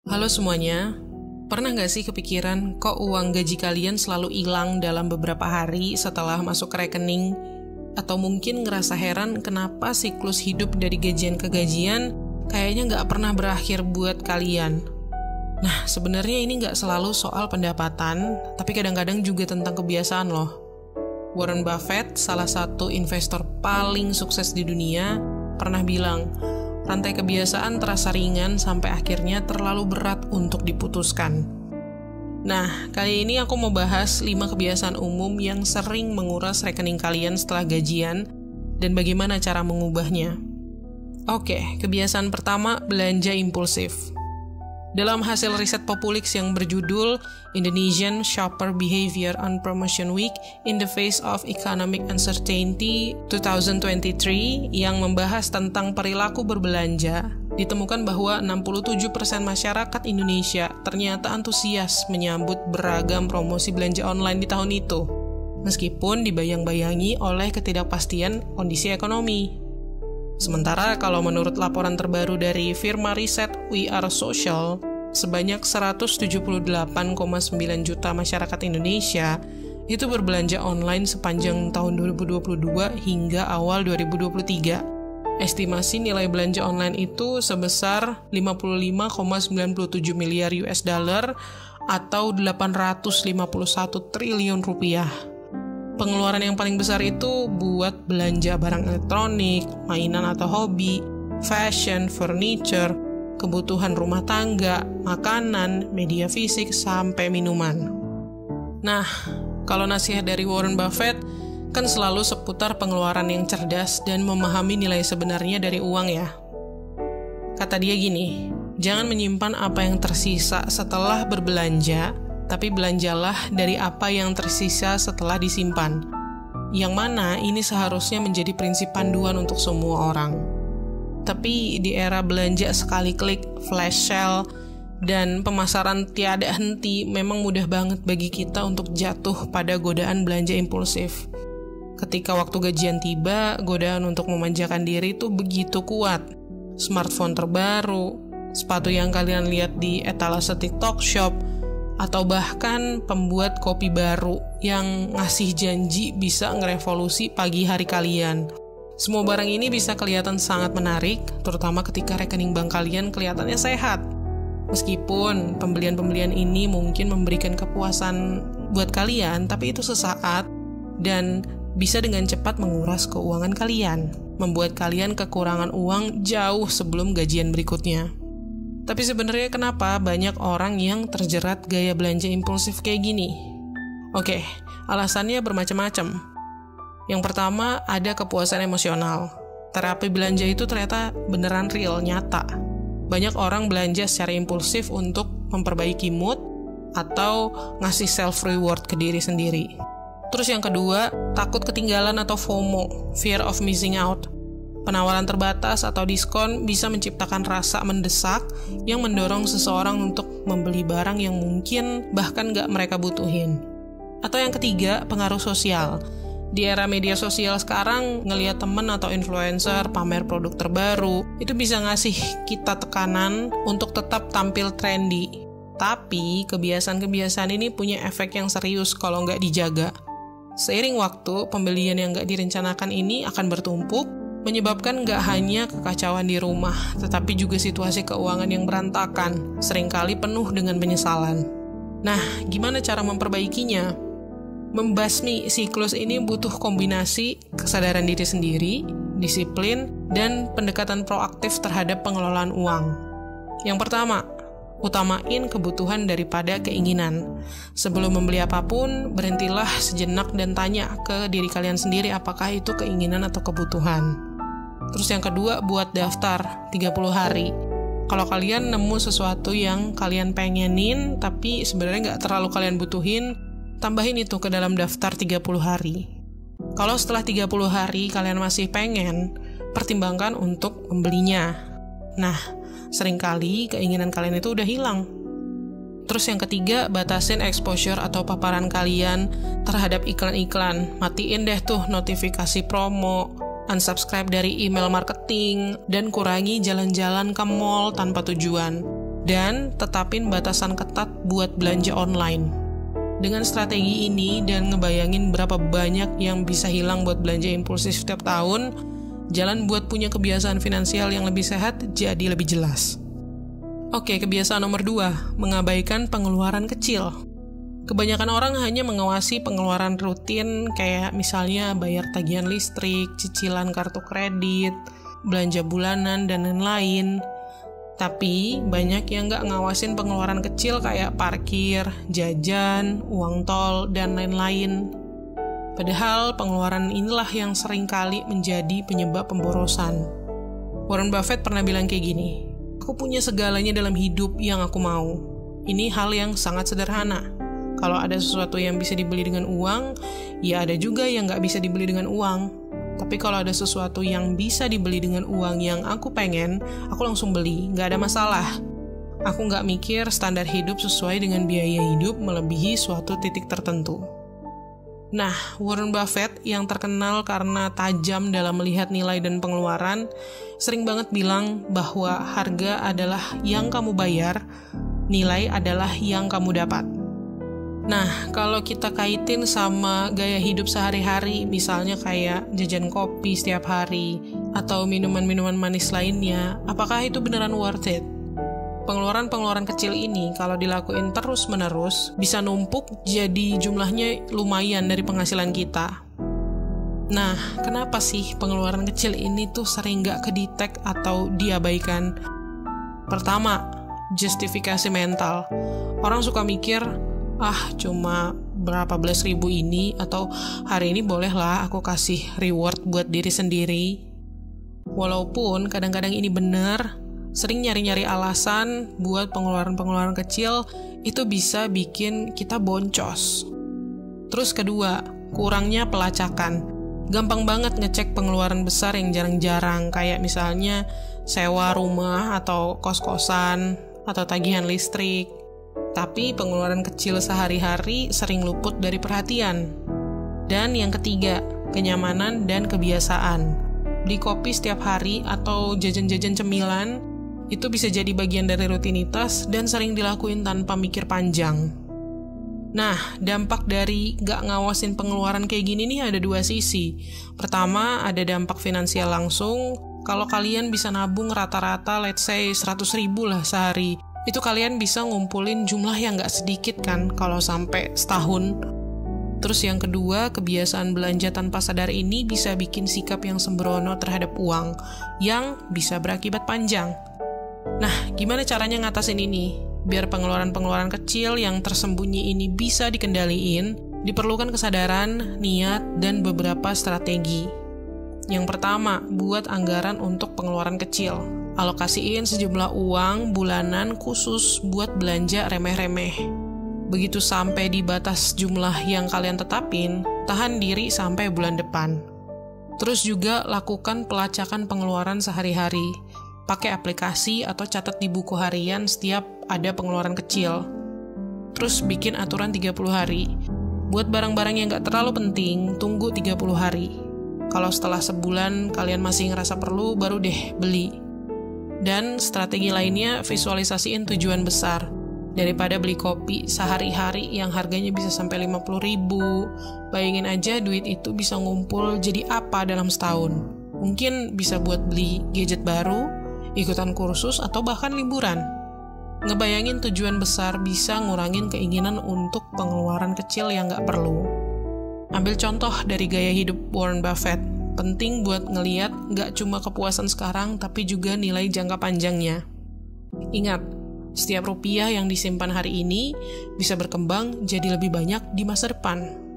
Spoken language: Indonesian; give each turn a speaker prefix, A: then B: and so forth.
A: Halo semuanya, pernah nggak sih kepikiran kok uang gaji kalian selalu hilang dalam beberapa hari setelah masuk ke rekening? Atau mungkin ngerasa heran kenapa siklus hidup dari gajian ke gajian kayaknya nggak pernah berakhir buat kalian? Nah, sebenarnya ini nggak selalu soal pendapatan, tapi kadang-kadang juga tentang kebiasaan loh. Warren Buffett, salah satu investor paling sukses di dunia, pernah bilang, rantai kebiasaan terasa ringan sampai akhirnya terlalu berat untuk diputuskan. Nah, kali ini aku mau bahas 5 kebiasaan umum yang sering menguras rekening kalian setelah gajian dan bagaimana cara mengubahnya. Oke, kebiasaan pertama, belanja impulsif. Dalam hasil riset Populix yang berjudul Indonesian Shopper Behavior on Promotion Week in the Face of Economic Uncertainty 2023 yang membahas tentang perilaku berbelanja, ditemukan bahwa 67% masyarakat Indonesia ternyata antusias menyambut beragam promosi belanja online di tahun itu, meskipun dibayang-bayangi oleh ketidakpastian kondisi ekonomi. Sementara kalau menurut laporan terbaru dari firma riset We Are Social, sebanyak 178,9 juta masyarakat Indonesia itu berbelanja online sepanjang tahun 2022 hingga awal 2023. Estimasi nilai belanja online itu sebesar 55,97 miliar US dollar atau 851 triliun rupiah. Pengeluaran yang paling besar itu buat belanja barang elektronik, mainan atau hobi, fashion, furniture, kebutuhan rumah tangga, makanan, media fisik, sampai minuman. Nah, kalau nasihat dari Warren Buffett kan selalu seputar pengeluaran yang cerdas dan memahami nilai sebenarnya dari uang ya. Kata dia gini, jangan menyimpan apa yang tersisa setelah berbelanja, tapi belanjalah dari apa yang tersisa setelah disimpan. Yang mana ini seharusnya menjadi prinsip panduan untuk semua orang. Tapi di era belanja sekali klik, flash sale, dan pemasaran tiada henti, memang mudah banget bagi kita untuk jatuh pada godaan belanja impulsif. Ketika waktu gajian tiba, godaan untuk memanjakan diri itu begitu kuat. Smartphone terbaru, sepatu yang kalian lihat di etalase TikTok Shop, atau bahkan pembuat kopi baru yang ngasih janji bisa ngerevolusi pagi hari kalian. Semua barang ini bisa kelihatan sangat menarik, terutama ketika rekening bank kalian kelihatannya sehat. Meskipun pembelian-pembelian ini mungkin memberikan kepuasan buat kalian, tapi itu sesaat dan bisa dengan cepat menguras keuangan kalian, membuat kalian kekurangan uang jauh sebelum gajian berikutnya. Tapi sebenarnya kenapa banyak orang yang terjerat gaya belanja impulsif kayak gini? Oke, alasannya bermacam-macam. Yang pertama, ada kepuasan emosional. Terapi belanja itu ternyata beneran real, nyata. Banyak orang belanja secara impulsif untuk memperbaiki mood atau ngasih self-reward ke diri sendiri. Terus yang kedua, takut ketinggalan atau FOMO, fear of missing out. Penawaran terbatas atau diskon bisa menciptakan rasa mendesak yang mendorong seseorang untuk membeli barang yang mungkin bahkan nggak mereka butuhin. Atau yang ketiga, pengaruh sosial. Di era media sosial sekarang, ngelihat temen atau influencer pamer produk terbaru, itu bisa ngasih kita tekanan untuk tetap tampil trendy. Tapi, kebiasaan-kebiasaan ini punya efek yang serius kalau nggak dijaga. Seiring waktu, pembelian yang nggak direncanakan ini akan bertumpuk, menyebabkan nggak hanya kekacauan di rumah, tetapi juga situasi keuangan yang berantakan, seringkali penuh dengan penyesalan. Nah, gimana cara memperbaikinya? Membasmi siklus ini butuh kombinasi kesadaran diri sendiri, disiplin, dan pendekatan proaktif terhadap pengelolaan uang. Yang pertama, utamain kebutuhan daripada keinginan. Sebelum membeli apapun, berhentilah sejenak dan tanya ke diri kalian sendiri apakah itu keinginan atau kebutuhan. Terus yang kedua, buat daftar 30 hari. Kalau kalian nemu sesuatu yang kalian pengenin, tapi sebenarnya nggak terlalu kalian butuhin, tambahin itu ke dalam daftar 30 hari. Kalau setelah 30 hari kalian masih pengen, pertimbangkan untuk membelinya. Nah, seringkali keinginan kalian itu udah hilang. Terus yang ketiga, batasin exposure atau paparan kalian terhadap iklan-iklan. Matiin deh tuh notifikasi promo, unsubscribe dari email marketing, dan kurangi jalan-jalan ke mall tanpa tujuan. Dan tetapin batasan ketat buat belanja online. Dengan strategi ini dan ngebayangin berapa banyak yang bisa hilang buat belanja impulsif setiap tahun, jalan buat punya kebiasaan finansial yang lebih sehat jadi lebih jelas. Oke, kebiasaan nomor 2, mengabaikan pengeluaran kecil. Kebanyakan orang hanya mengawasi pengeluaran rutin kayak misalnya bayar tagihan listrik, cicilan kartu kredit, belanja bulanan, dan lain-lain. Tapi banyak yang nggak ngawasin pengeluaran kecil kayak parkir, jajan, uang tol, dan lain-lain. Padahal pengeluaran inilah yang seringkali menjadi penyebab pemborosan. Warren Buffett pernah bilang kayak gini, "Aku punya segalanya dalam hidup yang aku mau. Ini hal yang sangat sederhana. Kalau ada sesuatu yang bisa dibeli dengan uang, ya ada juga yang nggak bisa dibeli dengan uang. Tapi kalau ada sesuatu yang bisa dibeli dengan uang yang aku pengen, aku langsung beli, nggak ada masalah. Aku nggak mikir standar hidup sesuai dengan biaya hidup melebihi suatu titik tertentu." Nah, Warren Buffett yang terkenal karena tajam dalam melihat nilai dan pengeluaran, sering banget bilang bahwa harga adalah yang kamu bayar, nilai adalah yang kamu dapat. Nah, kalau kita kaitin sama gaya hidup sehari-hari, misalnya kayak jajan kopi setiap hari, atau minuman-minuman manis lainnya, apakah itu beneran worth it? Pengeluaran-pengeluaran kecil ini, kalau dilakuin terus-menerus, bisa numpuk jadi jumlahnya lumayan dari penghasilan kita. Nah, kenapa sih pengeluaran kecil ini tuh sering nggak kedetek atau diabaikan? Pertama, justifikasi mental. Orang suka mikir, cuma berapa belas ribu ini, atau hari ini bolehlah aku kasih reward buat diri sendiri. Walaupun kadang-kadang ini benar, sering nyari-nyari alasan buat pengeluaran-pengeluaran kecil itu bisa bikin kita boncos. Terus kedua, kurangnya pelacakan. Gampang banget ngecek pengeluaran besar yang jarang-jarang, kayak misalnya sewa rumah atau kos-kosan, atau tagihan listrik. Tapi pengeluaran kecil sehari-hari sering luput dari perhatian. Dan yang ketiga, kenyamanan dan kebiasaan. Beli kopi setiap hari atau jajan-jajan cemilan itu bisa jadi bagian dari rutinitas dan sering dilakuin tanpa mikir panjang. Nah, dampak dari gak ngawasin pengeluaran kayak gini nih ada dua sisi. Pertama, ada dampak finansial langsung. Kalau kalian bisa nabung rata-rata let's say 100 ribu lah sehari, itu kalian bisa ngumpulin jumlah yang gak sedikit kan kalau sampai setahun. Terus yang kedua, kebiasaan belanja tanpa sadar ini bisa bikin sikap yang sembrono terhadap uang, yang bisa berakibat panjang. Nah, gimana caranya ngatasin ini? Biar pengeluaran-pengeluaran kecil yang tersembunyi ini bisa dikendaliin, diperlukan kesadaran, niat, dan beberapa strategi. Yang pertama, buat anggaran untuk pengeluaran kecil. Alokasiin sejumlah uang bulanan khusus buat belanja remeh-remeh. Begitu sampai di batas jumlah yang kalian tetapin, tahan diri sampai bulan depan. Terus juga lakukan pelacakan pengeluaran sehari-hari. Pakai aplikasi atau catat di buku harian setiap ada pengeluaran kecil. Terus bikin aturan 30 hari. Buat barang-barang yang gak terlalu penting, tunggu 30 hari. Kalau setelah sebulan kalian masih ngerasa perlu, baru deh beli. Dan strategi lainnya, visualisasiin tujuan besar. Daripada beli kopi sehari-hari yang harganya bisa sampai 50 ribu, bayangin aja duit itu bisa ngumpul jadi apa dalam setahun. Mungkin bisa buat beli gadget baru, ikutan kursus, atau bahkan liburan. Ngebayangin tujuan besar bisa ngurangin keinginan untuk pengeluaran kecil yang gak perlu. Ambil contoh dari gaya hidup Warren Buffett. Penting buat ngeliat gak cuma kepuasan sekarang, tapi juga nilai jangka panjangnya. Ingat, setiap rupiah yang disimpan hari ini bisa berkembang jadi lebih banyak di masa depan.